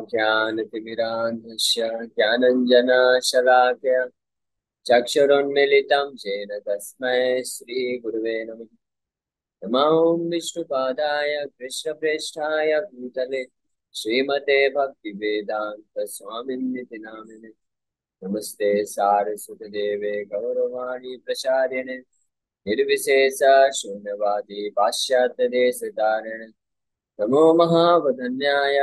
ज्ञानतिमिरान्धस्य ज्ञानञ्जनशलाकया चक्षुरुन्मीलितं येन तस्मै श्रीगुरुवे नमः। नमो विष्णुपादाय कृष्णप्रेष्ठाय भूतले श्रीमते भक्तिवेदान्तस्वामिन्निति नामिने। नमस्ते सारस्वतदेवे गौरवाणी प्रचारिणे निर्विशेष शून्यवादी पाश्चात्यदेशतारिणे। नमो महावदन्याय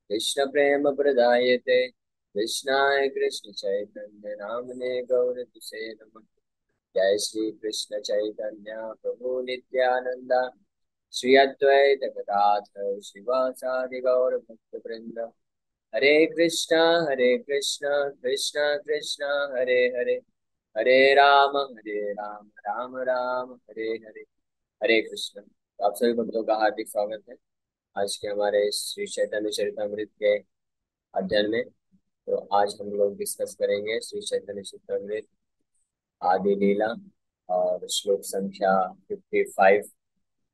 कृष्णप्रेमप्रदायते कृष्णाय कृष्णचैतन्य नामने गौरतुसे नमः। जय श्री कृष्ण चैतन्य प्रभु नित्यानंद श्री अद्वैत गदाधर शिवासादि गौर भक्तवृंद। हरे कृष्णा कृष्णा कृष्णा हरे हरे, हरे राम राम राम हरे हरे। हरे कृष्ण। तो आप सभी भक्तों का हार्दिक स्वागत है आज के हमारे श्री चैतन्य चरितमृत के अध्ययन में। तो आज हम लोग डिस्कस करेंगे श्री चैतन्य चरितमृत आदि लीला और श्लोक संख्या 55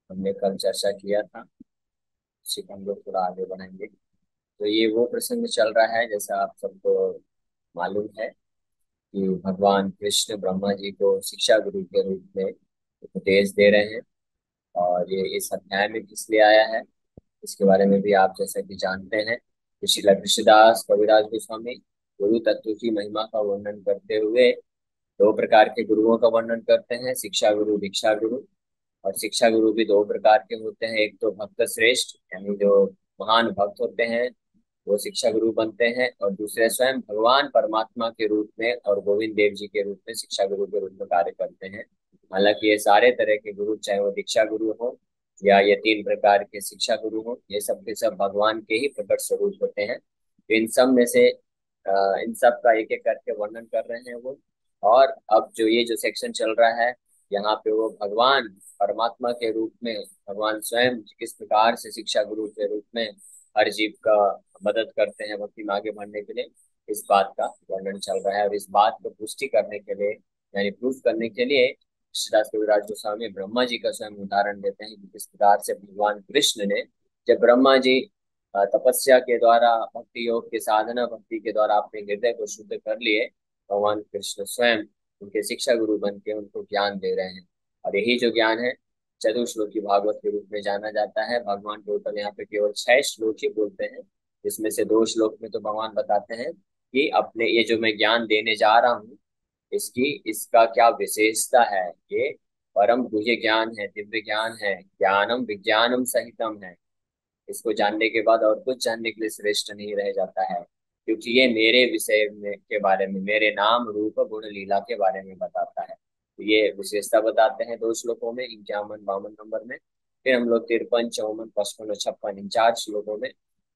हमने कल चर्चा किया था, उसी को हम लोग थोड़ा आगे बढ़ाएंगे। तो ये वो प्रसंग चल रहा है, जैसा आप सबको मालूम है कि भगवान कृष्ण ब्रह्मा जी को शिक्षा गुरु के रूप में उपदेश दे रहे हैं। और ये इस अध्याय में किस लिए आया है इसके बारे में भी आप जैसा कि जानते हैं कि श्रील कृष्णदास कविराज गोस्वामी गुरु तत्व की महिमा का वर्णन करते हुए दो प्रकार के गुरुओं का वर्णन करते हैं, शिक्षा गुरु दीक्षा गुरु। और शिक्षा गुरु भी दो प्रकार के होते हैं, एक तो भक्त श्रेष्ठ यानी जो महान भक्त होते हैं वो शिक्षा गुरु बनते हैं, और दूसरे स्वयं भगवान परमात्मा के रूप में और गोविंद देव जी के रूप में शिक्षा गुरु के रूप में कार्य करते हैं। हालांकि ये सारे तरह के गुरु, चाहे वो दीक्षा गुरु हो या ये तीन प्रकार के शिक्षा गुरु हो, ये सब के सब भगवान के ही प्रकट स्वरूप होते हैं। तो इन सब में से इन सब का एक एक करके वर्णन कर रहे हैं वो। और अब जो ये जो सेक्शन चल रहा है यहाँ पे वो भगवान परमात्मा के रूप में भगवान स्वयं किस प्रकार से शिक्षा गुरु के रूप में हर जीव का मदद करते हैं भक्ति में आगे बढ़ने के लिए, इस बात का वर्णन चल रहा है। और इस बात को पुष्टि करने के लिए यानी प्रूफ करने के लिए कृष्णदास कविराज गोस्वामी ब्रह्मा जी का स्वयं उदाहरण देते हैं कि किस प्रकार से भगवान कृष्ण ने, जब ब्रह्मा जी तपस्या के द्वारा भक्ति योग के साधना भक्ति के द्वारा अपने हृदय को शुद्ध कर लिए, भगवान कृष्ण स्वयं उनके शिक्षा गुरु बन के उनको ज्ञान दे रहे हैं। और यही जो ज्ञान है चतुश्लोकी भागवत के रूप में जाना जाता है। भगवान टोटल यहाँ पे केवल 6 श्लोक ही बोलते हैं, जिसमें से 2 श्लोक में तो भगवान बताते हैं कि अपने ये जो मैं ज्ञान देने जा रहा हूँ इसका क्या विशेषता है। ये परम गुह्य ज्ञान है, दिव्य ज्ञान है, ज्ञानम विज्ञानम सहितम है। इसको जानने के बाद और कुछ जानने के लिए श्रेष्ठ नहीं रह जाता है, क्योंकि ये मेरे विषय में के बारे में, मेरे नाम रूप गुण लीला के बारे में बताता है। तो ये विशेषता बताते हैं 2 श्लोकों में, 51 52 नंबर में। फिर हम लोग 53 54 55 और 56 इन 4 श्लोकों में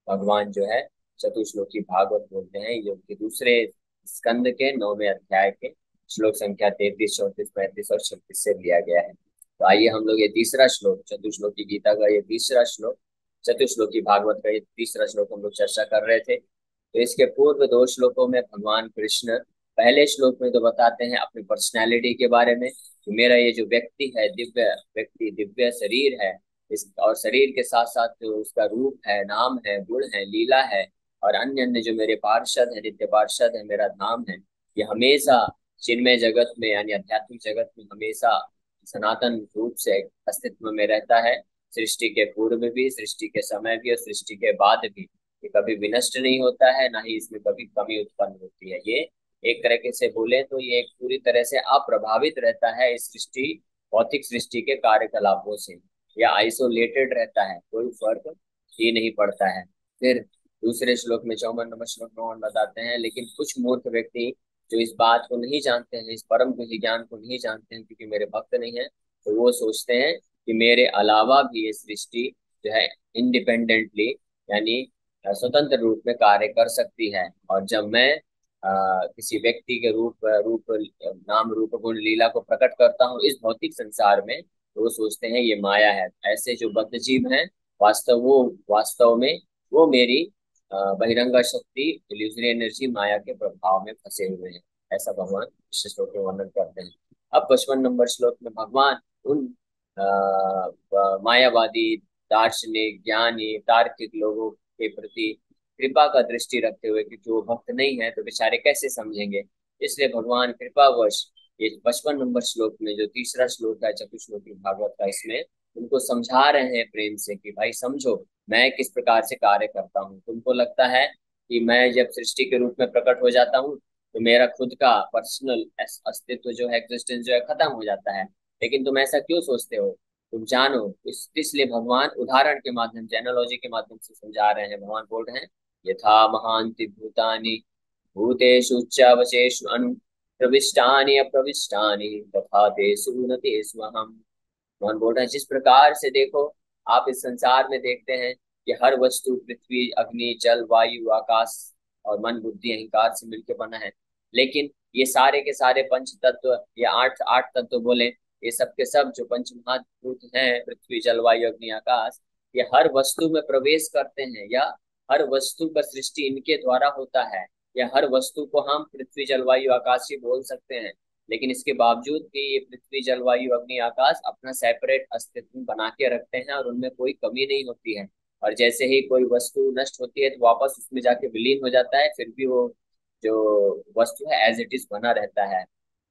भगवान जो है चतुश्लोकी भागवत बोलते हैं, जो कि दूसरे स्कंद के 9वें अध्याय के श्लोक संख्या 33 34 35 और 36 से लिया गया है। तो आइए हम लोग ये तीसरा श्लोक, चतुश्लोकी गीता का ये तीसरा श्लोक, चतुश्लोकी भागवत का ये तीसरा श्लोक हम लोग चर्चा कर रहे थे। तो इसके पूर्व 2 श्लोकों में भगवान कृष्ण पहले श्लोक में तो बताते हैं अपनी पर्सनैलिटी के बारे में कि मेरा ये जो व्यक्ति है, दिव्य व्यक्ति, दिव्य शरीर है, इस और शरीर के साथ साथ जो उसका रूप है, नाम है, गुण है, लीला है, और अन्य अन्य जो मेरे पार्षद है, नित्य पार्षद है, मेरा धाम है, ये हमेशा चिन्मय जगत में यानी आध्यात्मिक जगत में हमेशा सनातन रूप से अस्तित्व में रहता है। सृष्टि के पूर्व भी, सृष्टि के समय भी और सृष्टि के बाद भी ये कभी विनष्ट नहीं होता है, ना ही इसमें कभी कमी उत्पन्न होती है। ये एक तरह से बोले तो ये एक पूरी तरह से अप्रभावित रहता है इस सृष्टि, भौतिक सृष्टि के कार्यकलापों से, या आइसोलेटेड रहता है, कोई फर्क ही नहीं पड़ता है। फिर दूसरे श्लोक में 54 नंबर श्लोक में और बताते हैं, लेकिन कुछ मूर्ख व्यक्ति जो इस बात को नहीं जानते हैं, इस परम गुह्य ज्ञान को नहीं जानते हैं, क्योंकि मेरे भक्त नहीं है, तो वो सोचते हैं कि मेरे अलावा भी ये सृष्टि जो है इंडिपेंडेंटली यानी स्वतंत्र रूप में कार्य कर सकती है। और जब मैं किसी व्यक्ति के रूप नाम रूप गुण लीला को प्रकट करता हूँ इस भौतिक संसार में, तो वो सोचते हैं ये माया है। ऐसे जो बद्ध जीव हैं वास्तव में वो मेरी बहिरंगा शक्ति, इल्यूजरी एनर्जी, माया के प्रभाव में फंसे हुए हैं। ऐसा भगवान इस श्लोक में वर्णन करते हैं। अब 55 नंबर श्लोक में भगवान उन मायावादी, दार्शनिक, ज्ञानी, तार्किक लोगों के प्रति कृपा का दृष्टि रखते हुए, क्योंकि वो भक्त नहीं है तो बेचारे कैसे समझेंगे। इसलिए भगवान कृपावश ये 55 नंबर श्लोक में जो तीसरा श्लोक है चतुश्लोकी भागवत का, इसमें उनको समझा रहे हैं प्रेम से कि भाई समझो मैं किस प्रकार से कार्य करता हूँ। तुमको लगता है कि मैं जब सृष्टि के रूप में प्रकट हो जाता हूँ तो मेरा खुद का पर्सनल अस्तित्व जो है, एग्जिस्टेंस जो है, खत्म हो जाता है। लेकिन तुम ऐसा क्यों सोचते हो? तुम जानो। इसलिए भगवान उदाहरण के माध्यम से, एनालॉजी के माध्यम से समझा रहे हैं। भगवान बोल रहे हैं यथा महांति भूतानि भूतेषु चावशेषु अनु प्रविष्टानि अप्रविष्टानि तथा तेषु न तेषु अहम्। भगवान बोल रहे हैं जिस प्रकार से देखो, आप इस संसार में देखते हैं कि हर वस्तु पृथ्वी अग्नि जल वायु आकाश और मन बुद्धि अहंकार से मिलकर बना है। लेकिन ये सारे के सारे पंच तत्व या आठ आठ तत्व बोले, ये सब के सब जो पंच महाभूत हैं, पृथ्वी जल वायु अग्नि आकाश, ये हर वस्तु में प्रवेश करते हैं, या हर वस्तु का सृष्टि इनके द्वारा होता है, या हर वस्तु को हम पृथ्वी जलवायु आकाश ही बोल सकते हैं। लेकिन इसके बावजूद भी ये पृथ्वी जलवायु अग्नि आकाश अपना सेपरेट अस्तित्व बना के रखते हैं और उनमें कोई कमी नहीं होती है। और जैसे ही कोई वस्तु नष्ट होती है तो वापस उसमें जाके विलीन हो जाता है, फिर भी वो जो वस्तु है एज इट इज बना रहता है।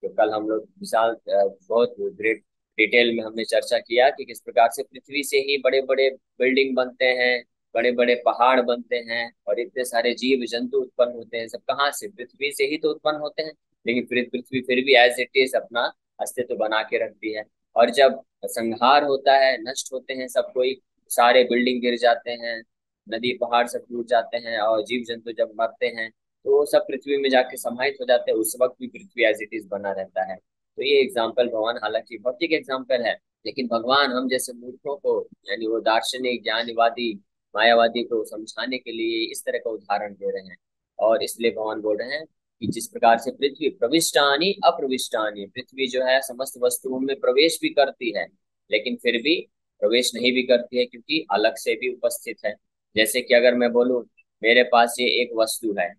तो कल हम लोग विशाल बहुत ग्रेट डिटेल में हमने चर्चा किया कि किस प्रकार से पृथ्वी से ही बड़े बड़े बिल्डिंग बनते हैं, बड़े बड़े पहाड़ बनते हैं, और इतने सारे जीव जंतु उत्पन्न होते हैं। सब कहाँ से? पृथ्वी से ही तो उत्पन्न होते हैं। लेकिन फिर पृथ्वी फिर भी एज इट इज अपना अस्तित्व बना के रखती है। और जब संहार होता है, नष्ट होते हैं सब कोई, सारे बिल्डिंग गिर जाते हैं, नदी पहाड़ सब टूट जाते हैं, और जीव जंतु जब मरते हैं तो वो सब पृथ्वी में जाके समाहित हो जाते हैं। उस वक्त भी पृथ्वी एज इट इज बना रहता है। तो ये एग्जाम्पल भगवान, हालांकि भौतिक एग्जाम्पल है, लेकिन भगवान हम जैसे मूर्खों को, यानी वो दार्शनिक ज्ञानवादी मायावादी को समझाने के लिए इस तरह का उदाहरण दे रहे हैं। और इसलिए भगवान बोल रहे हैं कि जिस प्रकार से पृथ्वी प्रविष्टानी अप्रविष्टानी, पृथ्वी जो है समस्त वस्तुओं में प्रवेश भी करती है, लेकिन फिर भी प्रवेश नहीं भी करती है क्योंकि अलग से भी उपस्थित है। जैसे कि अगर मैं बोलूं मेरे पास ये एक वस्तु है,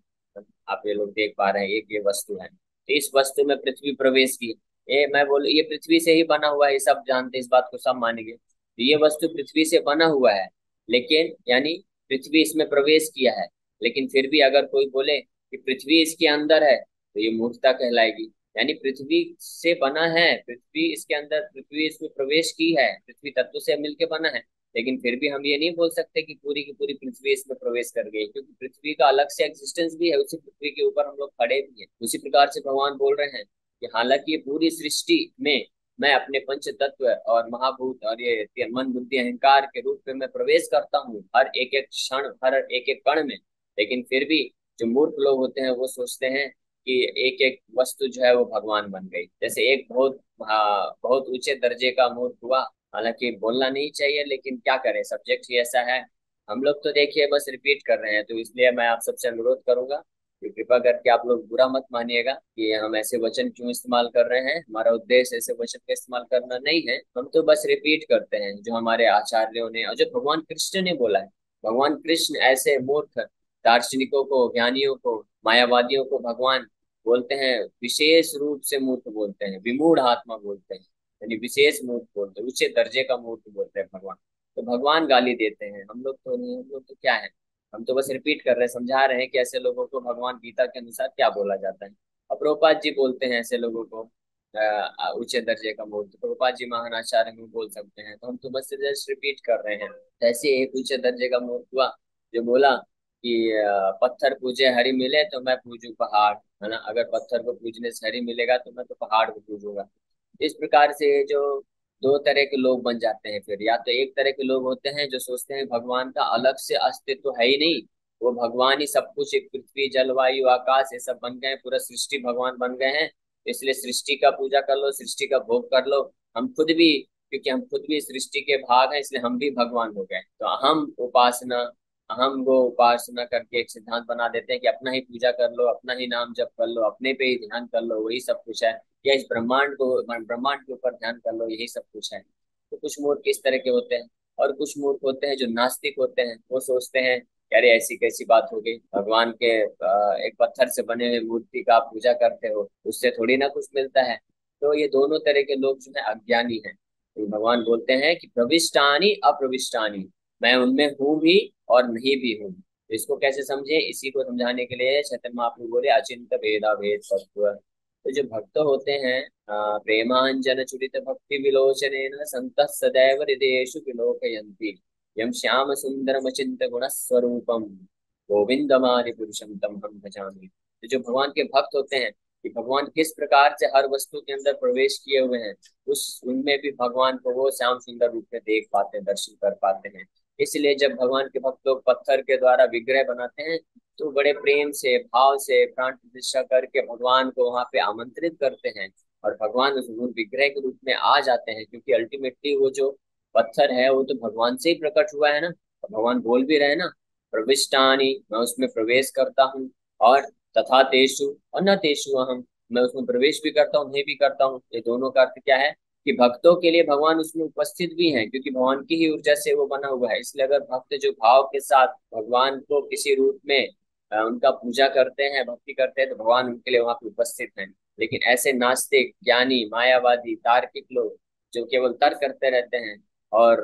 आप ये लोग देख पा रहे हैं एक ये वस्तु है, तो इस वस्तु में पृथ्वी प्रवेश की, ये मैं बोलूं ये पृथ्वी से ही बना हुआ है, ये सब जानते हैं, इस बात को सब मानेंगे। तो ये वस्तु पृथ्वी से बना हुआ है, लेकिन यानी पृथ्वी इसमें प्रवेश किया है। लेकिन फिर भी अगर कोई बोले कि पृथ्वी इसके अंदर है तो ये मूर्खता कहलाएगी। यानी पृथ्वी से बना है, पृथ्वी इसके अंदर, पृथ्वी इसमें प्रवेश की है, पृथ्वी तत्व से मिलके बना है, लेकिन फिर भी हम ये नहीं बोल सकते कि पूरी की पूरी पृथ्वी इसमें प्रवेश कर गई, क्योंकि पृथ्वी का अलग से एग्जिस्टेंस भी है, उसी पृथ्वी के ऊपर हम लोग खड़े भी हैं। उसी प्रकार से भगवान बोल रहे हैं कि हालांकि ये पूरी सृष्टि में मैं अपने पंच तत्व और महाभूत और ये मन बुद्धि अहंकार के रूप में मैं प्रवेश करता हूँ हर एक एक क्षण, हर एक एक कण में। लेकिन फिर भी जो मूर्ख लोग होते हैं वो सोचते हैं कि एक एक वस्तु जो है वो भगवान बन गई। जैसे एक बहुत बहुत ऊंचे दर्जे का मूर्ख हुआ, हालांकि बोलना नहीं चाहिए लेकिन क्या करें, सब्जेक्ट ही ऐसा है। हम लोग तो देखिए बस रिपीट कर रहे हैं, तो इसलिए मैं आप सबसे अनुरोध करूंगा कि कृपा करके आप लोग बुरा मत मानिएगा कि हम ऐसे वचन क्यों इस्तेमाल कर रहे हैं। हमारा उद्देश्य ऐसे वचन का इस्तेमाल करना नहीं है, हम तो बस रिपीट करते हैं जो हमारे आचार्यों ने और जो भगवान कृष्ण ने बोला है। भगवान कृष्ण ऐसे मूर्ख दार्शनिकों को, ज्ञानियों को, मायावादियों को भगवान बोलते हैं, विशेष रूप से मूर्ख बोलते हैं, विमूढ़ आत्मा बोलते हैं, यानी विशेष मूर्ख बोलते हैं, ऊंचे दर्जे का मूर्ख बोलते हैं भगवान। तो भगवान गाली देते हैं, हम लोग तो नहीं। हम लोग तो क्या है, हम तो बस रिपीट कर रहे हैं, समझा रहे हैं कि ऐसे लोगों को भगवान गीता के अनुसार क्या बोला जाता है। अब प्रभुपाद जी बोलते हैं ऐसे लोगों को ऊंचे दर्जे का मूर्ख, तो प्रभुपाद जी महान आचार्य में बोल सकते हैं, तो हम तो बस जस्ट रिपीट कर रहे हैं। ऐसे एक ऊंचे दर्जे का मूर्ख हुआ जो बोला कि पत्थर पूजे हरि मिले तो मैं पूजू पहाड़, है ना, अगर पत्थर को पूजने से हरि मिलेगा तो मैं तो पहाड़ को पूजूंगा। इस प्रकार से ये जो दो तरह के लोग बन जाते हैं फिर, या तो एक तरह के लोग होते हैं जो सोचते हैं भगवान का अलग से अस्तित्व है ही नहीं, वो भगवान ही सब कुछ, एक पृथ्वी जलवायु आकाश ये सब बन गए, पूरा सृष्टि भगवान बन गए हैं, इसलिए सृष्टि का पूजा कर लो, सृष्टि का भोग कर लो। हम खुद भी, क्योंकि हम खुद भी सृष्टि के भाग हैं, इसलिए हम भी भगवान हो गए। तो हम उपासना, हम वो उपासना करके एक सिद्धांत बना देते हैं कि अपना ही पूजा कर लो, अपना ही नाम जप कर लो, अपने पे ही ध्यान कर लो, वही सब कुछ है, या इस ब्रह्मांड के ऊपर ध्यान कर लो, यही सब कुछ है। तो कुछ मूर्ख किस तरह के होते हैं, और कुछ मूर्ख होते हैं जो नास्तिक होते हैं, वो सोचते हैं कि अरे ऐसी कैसी बात हो गई, भगवान के एक पत्थर से बने हुए मूर्ति का आप पूजा करते हो, उससे थोड़ी ना कुछ मिलता है। तो ये दोनों तरह के लोग जो है अज्ञानी हैं। तो भगवान बोलते हैं कि प्रविष्टानी अप्रविष्टानी, मैं उनमें हूं भी और नहीं भी हूँ। इसको कैसे समझे, इसी को समझाने के लिए चैतन्य महाप्रभु बोले अचिंत भेदा भेद तत्व। तो जो भक्त होते हैं प्रेमांजन चुरित भक्ति विलोचनेन संतः सदैव हृदयेषु विलोकयन्ति यम श्याम सुंदरम अचिंत गुण स्वरूपम गोविंदमादि पुरुषम तम हम भजामि। तो जो भगवान के भक्त होते हैं कि भगवान किस प्रकार से हर वस्तु के अंदर प्रवेश किए हुए हैं, उस उनमें भी भगवान को वो श्याम सुंदर रूप में देख पाते हैं, दर्शन कर पाते हैं। इसलिए जब भगवान के भक्त लोग पत्थर के द्वारा विग्रह बनाते हैं तो बड़े प्रेम से भाव से प्राण प्रतिष्ठा करके भगवान को वहां पे आमंत्रित करते हैं और भगवान उस विग्रह के रूप में आ जाते हैं, क्योंकि अल्टीमेटली वो जो पत्थर है वो तो भगवान से ही प्रकट हुआ है ना। तो भगवान बोल भी रहे हैं ना, प्रविष्टानि, मैं उसमें प्रवेश करता हूँ, और तथा तेषु और न तेषु अहम, मैं उसमें प्रवेश भी करता हूँ नहीं भी करता हूँ। ये दोनों का अर्थ क्या है कि भक्तों के लिए भगवान उसमें उपस्थित भी हैं, क्योंकि भगवान की ही ऊर्जा से वो बना हुआ है। इसलिए अगर भक्त जो भाव के साथ भगवान को किसी रूप में उनका पूजा करते हैं, भक्ति करते हैं, तो भगवान उनके लिए वहां पे उपस्थित हैं। लेकिन ऐसे नास्तिक ज्ञानी मायावादी तार्किक लोग जो केवल तर्क करते रहते हैं और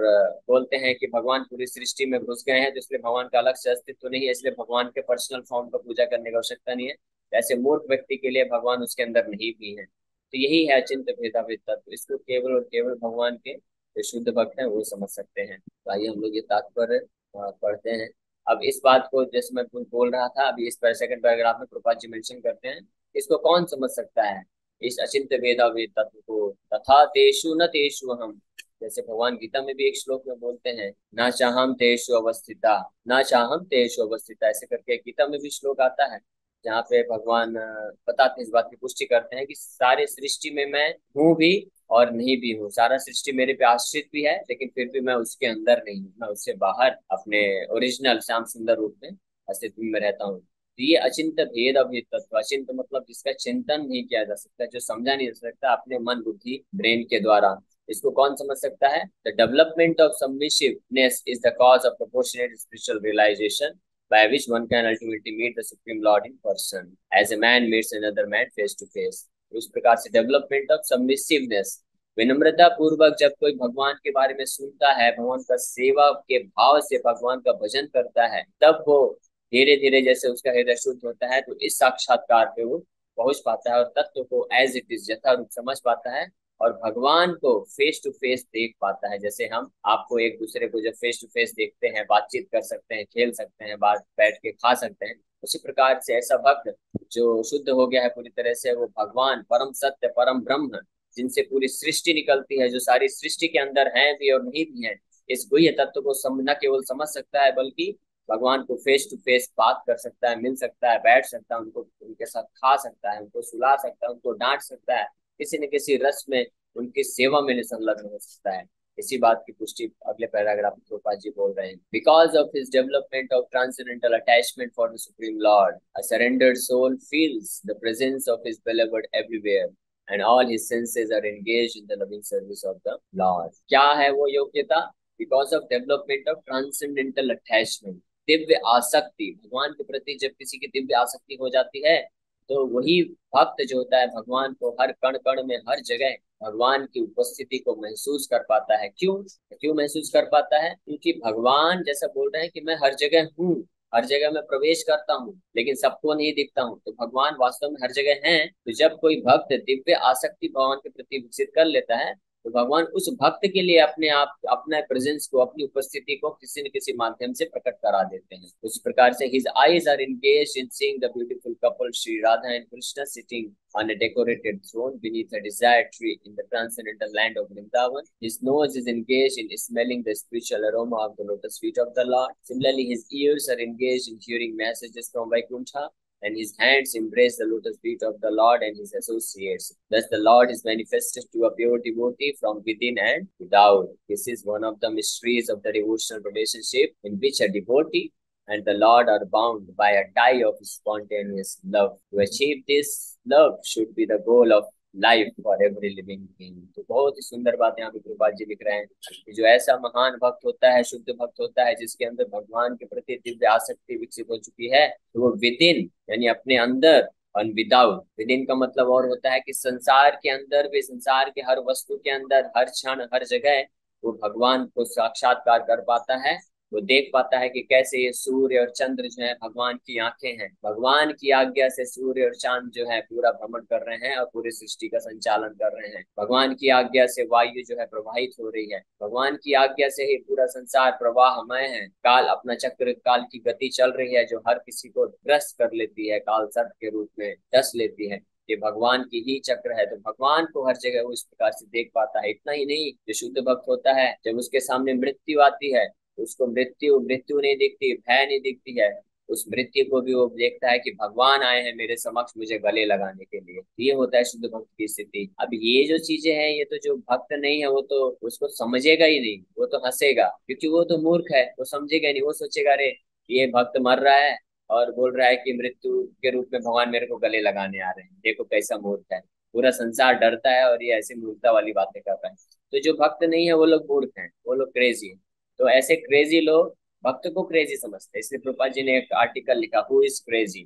बोलते हैं कि भगवान पूरी सृष्टि में घुस गए हैं तो इसलिए भगवान का अलग से अस्तित्व नहीं है, इसलिए भगवान के पर्सनल फॉर्म का पूजा करने की आवश्यकता नहीं है, ऐसे मूर्ख व्यक्ति के लिए भगवान उसके अंदर नहीं भी है। तो यही है अचिंत भेदाभेद तत्व। इसको केवल और केवल भगवान के जो शुद्ध भक्त हैं वो समझ सकते हैं। तो आइए हम लोग ये तात्पर्य पढ़ते हैं। अब इस बात को जैसे मैं बोल रहा था अभी, इस पर सेकंड पैराग्राफ में प्रभुपाद जी मेंशन करते हैं, इसको कौन समझ सकता है इस अचिंत भेदाभेद तत्व को। तथा तेषु न तेषु हम, जैसे भगवान गीता में भी एक श्लोक में बोलते हैं ना चाहम तेषु अवस्थिता, ना चाहम तेषु अवस्थिता, ऐसे करके गीता में भी श्लोक आता है जहाँ पे भगवान बताते हैं, इस बात की पुष्टि करते हैं कि सारे सृष्टि में मैं हूँ भी और नहीं भी हूँ, सारा सृष्टि मेरे पे आश्रित भी है लेकिन फिर भी मैं उसके अंदर नहीं हूँ, मैं उससे बाहर अपने ओरिजिनल श्याम सुंदर रूप में अस्तित्व में रहता हूँ। तो ये अचिंत भेद अभेद तत्व, अचिंत मतलब जिसका चिंतन नहीं किया जा सकता, जो समझा नहीं जा सकता अपने मन बुद्धि ब्रेन के द्वारा। इसको कौन समझ सकता है? The development of submissiveness is the cause of proportionate spiritual realisation by which one can ultimately meet the Supreme Lord in person, as a man meets another man face to face. उस प्रकार से development of सबमिसिवनेस, विनम्रता पूर्वक जब कोई भगवान के बारे में सुनता है, भगवान का सेवा के भाव से भगवान का भजन करता है, तब वो धीरे धीरे जैसे उसका हृदय शुद्ध होता है तो इस साक्षात्कार पे वो पहुंच पाता है और तत्व को एज इट इज यथा रूप समझ पाता है और भगवान को फेस टू फेस देख पाता है। जैसे हम आपको एक दूसरे को जब फेस टू फेस देखते हैं, बातचीत कर सकते हैं, खेल सकते हैं, बात बैठ के खा सकते हैं, उसी प्रकार से ऐसा भक्त जो शुद्ध हो गया है पूरी तरह से, वो भगवान परम सत्य परम ब्रह्म जिनसे पूरी सृष्टि निकलती है, जो सारी सृष्टि के अंदर है भी और नहीं भी है, इस गुह्य तत्व को न केवल समझ सकता है बल्कि भगवान को फेस टू फेस बात कर सकता है, मिल सकता है, बैठ सकता है, उनको उनके साथ खा सकता है, उनको सुला सकता है, उनको डांट सकता है, किसी न किसी रस में उनकी सेवा में संलग्न हो सकता है। इसी बात की पुष्टि अगले पैराग्राफ में प्रभुपाद जी बोल रहे हैं। Because of his development of transcendental attachment for the supreme lord, a surrendered soul feels the presence of his beloved everywhere and all his senses are engaged in the loving service of the Lord. क्या है वो योग्यता? Because of development of transcendental attachment, Divya आसक्ति, भगवान के प्रति जब किसी की दिव्य आसक्ति हो जाती है तो वही भक्त जो होता है भगवान को हर कण कण में हर जगह भगवान की उपस्थिति को महसूस कर पाता है। क्यों क्यों महसूस कर पाता है? क्योंकि भगवान जैसा बोल रहे हैं कि मैं हर जगह हूँ, हर जगह मैं प्रवेश करता हूँ लेकिन सबको नहीं दिखता हूँ, तो भगवान वास्तव में हर जगह हैं। तो जब कोई भक्त दिव्य आसक्ति भगवान के प्रति विकसित कर लेता है तो भगवान उस भक्त के लिए अपने आप अपना प्रेजेंस को, अपनी उपस्थिति को किसी न किसी माध्यम से प्रकट करा देते हैं। उस प्रकार से his eyes are engaged in seeing the beautiful couple Shri Radha and Krishna sitting on a decorated throne beneath a desired tree in the transcendental land of Vrindavan. His nose is engaged in smelling the spiritual aroma of the lotus feet of the Lord. Similarly, his ears are engaged in hearing messages from Vaikuntha, and his hands embrace the lotus feet of the Lord and his associates. Thus, the Lord is manifested to a pure devotee from within and without. This is one of the mysteries of the devotional relationship in which a devotee and the Lord are bound by a tie of spontaneous love. To achieve this, love should be the goal of life for every living being. तो बहुत ही सुंदर बात यहाँ पे कृपाल जी लिख रहे हैं कि जो ऐसा महान भक्त होता है, शुद्ध भक्त होता है, जिसके अंदर भगवान के प्रति दिव्य आसक्ति विकसित हो चुकी है, तो वो विद इन यानी अपने अंदर और विदाउट, विद इन का मतलब और होता है कि संसार के अंदर भी, संसार के हर वस्तु के अंदर, हर क्षण हर जगह वो भगवान को साक्षात्कार कर पाता है वो देख पाता है कि कैसे ये सूर्य और चंद्र जो है भगवान की आंखें हैं। भगवान की आज्ञा से सूर्य और चांद जो है पूरा भ्रमण कर रहे हैं और पूरी सृष्टि का संचालन कर रहे हैं। भगवान की आज्ञा से वायु जो है प्रवाहित हो रही है। भगवान की आज्ञा से ही पूरा संसार प्रवाहमय है। काल अपना चक्र, काल की गति चल रही है जो हर किसी को ग्रस्त कर लेती है, काल सर्प के रूप में डस लेती है। ये भगवान की ही चक्र है। तो भगवान को हर जगह वो इस प्रकार से देख पाता है। इतना ही नहीं, जो शुद्ध भक्त होता है, जब उसके सामने मृत्यु आती है, उसको मृत्यु मृत्यु नहीं दिखती, भय नहीं दिखती है। उस मृत्यु को भी वो देखता है कि भगवान आए हैं मेरे समक्ष मुझे गले लगाने के लिए। ये होता है शुद्ध भक्त की स्थिति। अब ये जो चीजें हैं, ये तो जो भक्त नहीं है वो तो उसको समझेगा ही नहीं, वो तो हंसेगा, क्योंकि वो तो मूर्ख है, वो समझेगा ही नहीं। वो सोचेगा अरे ये भक्त मर रहा है और बोल रहा है कि मृत्यु के रूप में भगवान मेरे को गले लगाने आ रहे हैं, देखो कैसा मूर्ख है। पूरा संसार डरता है और ये ऐसी मूर्खता वाली बातें कर रहा है। तो जो भक्त नहीं है वो लोग मूर्ख हैं, वो लोग क्रेजी हैं। तो ऐसे क्रेजी लोग भक्त को क्रेजी समझते हैं। इसलिए प्रभुपाद जी ने एक आर्टिकल लिखा, हु इज क्रेजी,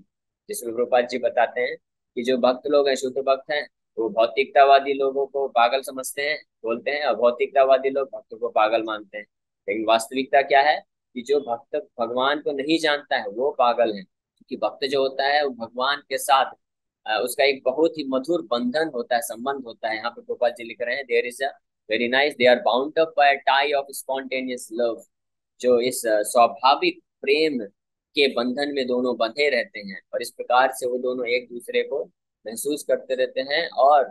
जिसमें प्रभुपाद जी बताते हैं कि जो भक्त लोग हैं, शुद्ध भक्त हैं, वो भौतिकतावादी लोगों को पागल समझते हैं, बोलते हैं, और भौतिकतावादी लोग भक्त को पागल मानते हैं। लेकिन वास्तविकता क्या है कि जो भक्त भगवान को नहीं जानता है वो पागल है। क्योंकि भक्त जो होता है वो भगवान के साथ उसका एक बहुत ही मधुर बंधन होता है, संबंध होता है। यहाँ पे गोपाल जी लिख रहे हैं, there is a very nice, they are bound up by tie of spontaneous love. जो इस स्वाभाविक प्रेम के बंधन में दोनों बंधे रहते हैं, और इस प्रकार से वो दोनों एक दूसरे को महसूस करते रहते हैं। और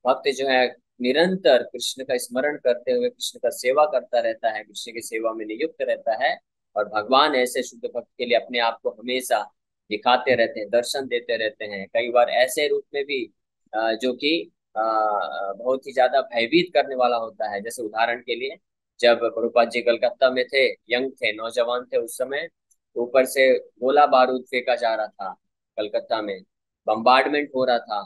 भक्त जो है निरंतर कृष्ण का स्मरण करते हुए कृष्ण का सेवा करता रहता है, कृष्ण की सेवा में नियुक्त रहता है। और भगवान ऐसे शुद्ध भक्त के लिए अपने आप को हमेशा दिखाते रहते हैं, दर्शन देते रहते हैं, कई बार ऐसे रूप में भी जो कि बहुत ही ज्यादा भयभीत करने वाला होता है। जैसे उदाहरण के लिए, जब प्रभुपाद जी कलकत्ता में थे, यंग थे, नौजवान थे उस समय, ऊपर से गोला बारूद फेंका जा रहा था कलकत्ता में, बम्बार्डमेंट हो रहा था,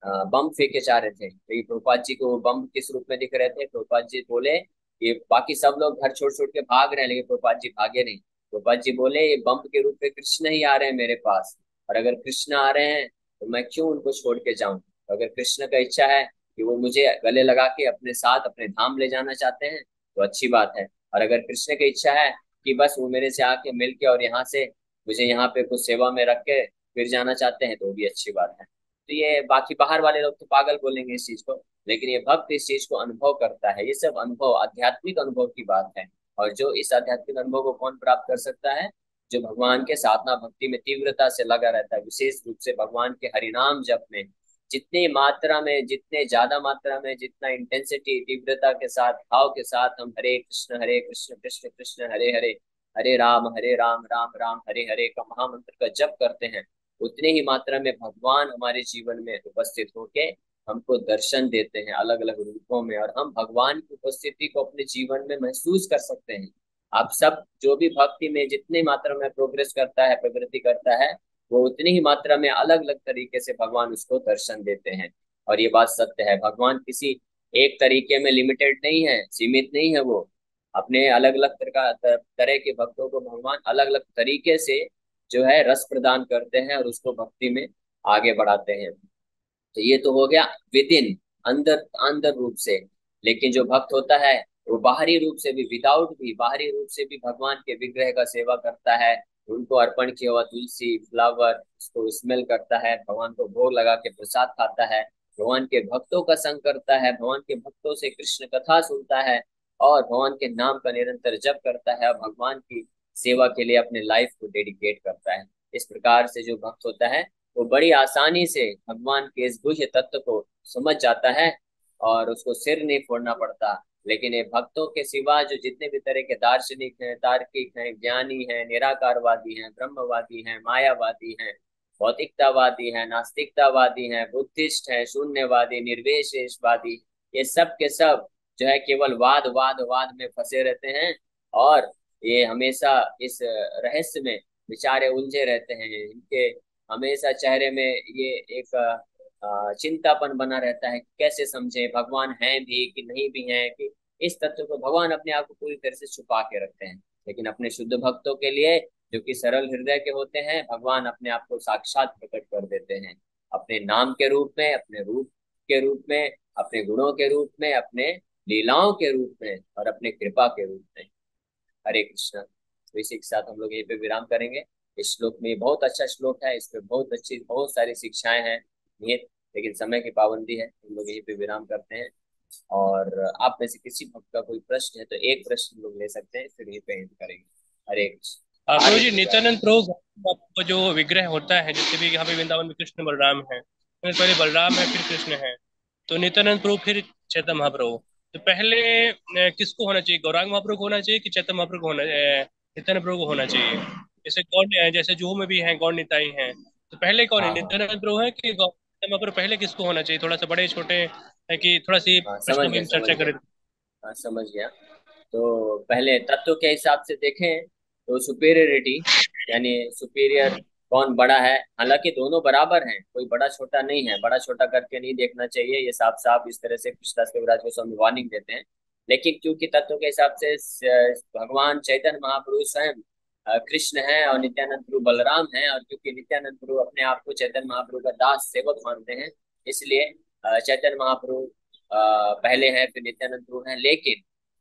बम फेंके जा रहे थे। तो ये प्रभुपाद जी को वो बम किस रूप में दिख रहे थे? प्रभुपाद जी बोले ये बाकी सब लोग घर छोड़ छोड़ के भाग रहे हैं, लेकिन प्रभुपाद जी भागे नहीं। प्रभुपाद जी बोले ये बम के रूप में कृष्ण ही आ रहे हैं मेरे पास, और अगर कृष्ण आ रहे हैं तो मैं क्यों उनको छोड़ के जाऊं? तो अगर कृष्ण का इच्छा है कि वो मुझे गले लगा के अपने साथ अपने धाम ले जाना चाहते हैं तो अच्छी बात है। और अगर कृष्ण की इच्छा है कि बस वो मेरे से आके मिल के और यहाँ से मुझे यहाँ पे कुछ सेवा में रख के फिर जाना चाहते हैं तो भी अच्छी बात है। तो ये बाकी बाहर वाले लोग तो पागल बोलेंगे इस चीज को, लेकिन ये भक्त इस चीज को अनुभव करता है। ये सब अनुभव आध्यात्मिक अनुभव की बात है। और जो इस आध्यात्मिक अनुभव को कौन प्राप्त कर सकता है? जो भगवान के साधना भक्ति में तीव्रता से लगा रहता है, विशेष रूप से भगवान के हरिनाम जप में जितनी मात्रा में, जितने ज्यादा मात्रा में, जितना इंटेंसिटी तीव्रता के साथ, भाव के साथ हम हरे कृष्ण कृष्ण कृष्ण हरे हरे, हरे राम राम हरे हरे का महामंत्र का जप करते हैं, उतने ही मात्रा में भगवान हमारे जीवन में उपस्थित होके हमको दर्शन देते हैं अलग अलग रूपों में, और हम भगवान की उपस्थिति को अपने जीवन में महसूस कर सकते हैं। आप सब जो भी भक्ति में जितनी मात्रा में प्रोग्रेस करता है, प्रगति करता है, वो उतनी ही मात्रा में अलग अलग तरीके से भगवान उसको दर्शन देते हैं। और ये बात सत्य है, भगवान किसी एक तरीके में लिमिटेड नहीं है, सीमित नहीं है। वो अपने अलग अलग तरह के भक्तों को भगवान अलग अलग तरीके से जो है रस प्रदान करते हैं और उसको भक्ति में आगे बढ़ाते हैं। तो ये तो हो गया विद इन, अंदर अंदर रूप से। लेकिन जो भक्त होता है वो बाहरी रूप से भी, विदाउट भी, बाहरी रूप से भी भगवान के विग्रह का सेवा करता है। उनको अर्पण किया हुआ तुलसी फ्लावर उसको स्मेल करता है, भगवान को भोग लगा के प्रसाद खाता है, भगवान के भक्तों का संग करता है, भगवान के भक्तों से कृष्ण कथा सुनता है, और भगवान के नाम का निरंतर जप करता है, और भगवान की सेवा के लिए अपने लाइफ को डेडिकेट करता है। इस प्रकार से जो भक्त होता है वो बड़ी आसानी से भगवान के इस गुह्य तत्व को समझ जाता है, और उसको सिर नहीं फोड़ना पड़ता। लेकिन ये भक्तों के सिवा जो जितने भी तरह के दार्शनिक हैं, तार्किक हैं, ज्ञानी हैं, निराकारवादी हैं, ब्रह्मवादी हैं, मायावादी हैं, भौतिकतावादी हैं, नास्तिकतावादी हैं, बुद्धिस्ट हैं, शून्यवादी, निर्विशेषवादी, ये सब के सब जो है केवल वाद वाद वाद में फंसे रहते हैं। और ये हमेशा इस रहस्य में बेचारे उलझे रहते हैं। इनके हमेशा चेहरे में ये एक चिंतापन बना रहता है कि कैसे समझे भगवान है भी कि नहीं भी है, कि इस तत्व को भगवान अपने आप को पूरी तरह से छुपा के रखते हैं। लेकिन अपने शुद्ध भक्तों के लिए जो कि सरल हृदय के होते हैं, भगवान अपने आप को साक्षात प्रकट कर देते हैं, अपने नाम के रूप में, अपने रूप के रूप में, अपने गुणों के रूप में, अपने लीलाओं के रूप में, और अपने कृपा के रूप में। हरे कृष्ण। तो इसी के साथ हम लोग यहीं पे विराम करेंगे। इस श्लोक में बहुत अच्छा श्लोक है, इस पे बहुत अच्छी बहुत सारी शिक्षाएं हैं निहित, लेकिन समय की पाबंदी है, हम लोग यहीं पे विराम करते हैं। और आप में से किसी भक्त का कोई प्रश्न है तो एक प्रश्न लोग ले सकते हैं, फिर यहीं पे एंड करेंगे। हरे कृष्ण, प्रभु आगे जी, प्रभु आगे। नित्यानंद प्रभु को जो विग्रह होता है, जैसे भी यहाँ पे वृंदावन में कृष्ण बलराम है, तो पहले बलराम है फिर कृष्ण है, तो नित्यानंद प्रभु फिर चैतन्य महाप्रभु, तो पहले किसको होना चाहिए? गौरांग महाप्रभु को होना चाहिए कि चैतन्य महाप्रभु को होना नित्यानंद प्रभु को होना चाहिए? जैसे गौर, जैसे जुहू में भी हैं गौर निताई हैं, तो पहले कौन है, हाँ हाँ नित्यानंद प्रभु है कि चैतन्य महाप्रभु? पहले किसको होना चाहिए? थोड़ा सा बड़े छोटे है कि थोड़ा सी हाँ, प्रश्नों में हम समझ चर्चा गया। करें? हाँ समझ गया। तो पहले तत्व के हिसाब से देखें तो सुपीरियरिटी, यानी सुपीरियर कौन बड़ा है, हालांकि दोनों बराबर हैं, कोई बड़ा छोटा नहीं है, बड़ा छोटा करके नहीं देखना चाहिए, ये साफ साफ इस तरह से कृष्णदास कविराज गोस्वामी वार्निंग देते हैं। लेकिन क्योंकि तत्व के हिसाब से भगवान चैतन्य महाप्रभु स्वयं कृष्ण है और नित्यानंद प्रभु बलराम है, और क्योंकि नित्यानंद प्रभु अपने आप को चैतन्य महाप्रभु का दास सेवक मानते हैं, इसलिए चैतन्य महाप्रभु पहले हैं, फिर नित्यानंद प्रभु हैं।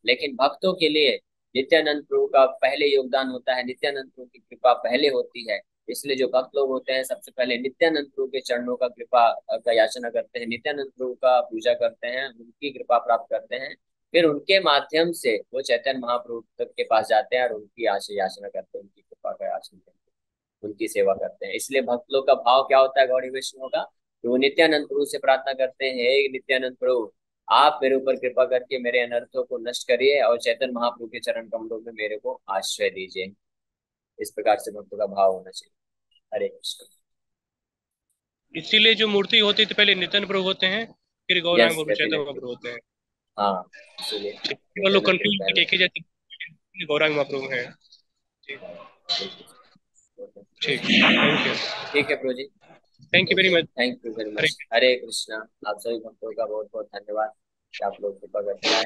लेकिन भक्तों के लिए नित्यानंद प्रभु का पहले योगदान होता है, नित्यानंद प्रभु की कृपा पहले होती है। इसलिए जो भक्त लोग होते हैं सबसे पहले नित्यानंद प्रभु के चरणों का कृपा का याचना करते हैं, नित्यानंद प्रभु का पूजा करते हैं, उनकी कृपा प्राप्त करते हैं। फिर उनके माध्यम से वो चैतन्य महाप्रभु तक के पास जाते हैं और उनकी आशा याचना करते हैं, उनकी कृपा का याचना करते हैं, उनकी सेवा करते हैं। इसलिए भक्त लोग का भाव क्या होता है गौड़ी वैष्णव का, कि वो नित्यानंद प्रभु से प्रार्थना करते हैं, हे नित्यानंद प्रभु आप मेरे ऊपर कृपा करके मेरे अनर्थों को नष्ट करिए और चैतन्य महाप्रभु के चरण कमलों में मेरे को आश्रय दीजिए। इस प्रकार से भक्तों का भाव होना चाहिए। हरे कृष्ण। इसीलिए जो मूर्ति होती है तो पहले नित्यानंद प्रभु होते हैं, फिर गौरांग यस प्रभु चैतन्य डेफिनेटली। महाप्रभु होते हैं। हाँ, इसीलिए ठीक है, वो लोग नित्यानंद प्रभु कंफ्यूज पहले एक ही होते जैसे गौरांग महाप्रभु हैं। ठीक। हैं। हाँ, बिल्कुल। ठीक, थैंक यू। ठीक है प्रभु जी। Thank you very okay, much. Thank you very हरे मच। हरे कृष्णा। आप सभी भक्तों का बहुत बहुत धन्यवाद कि आप लोग कृपा करते आए।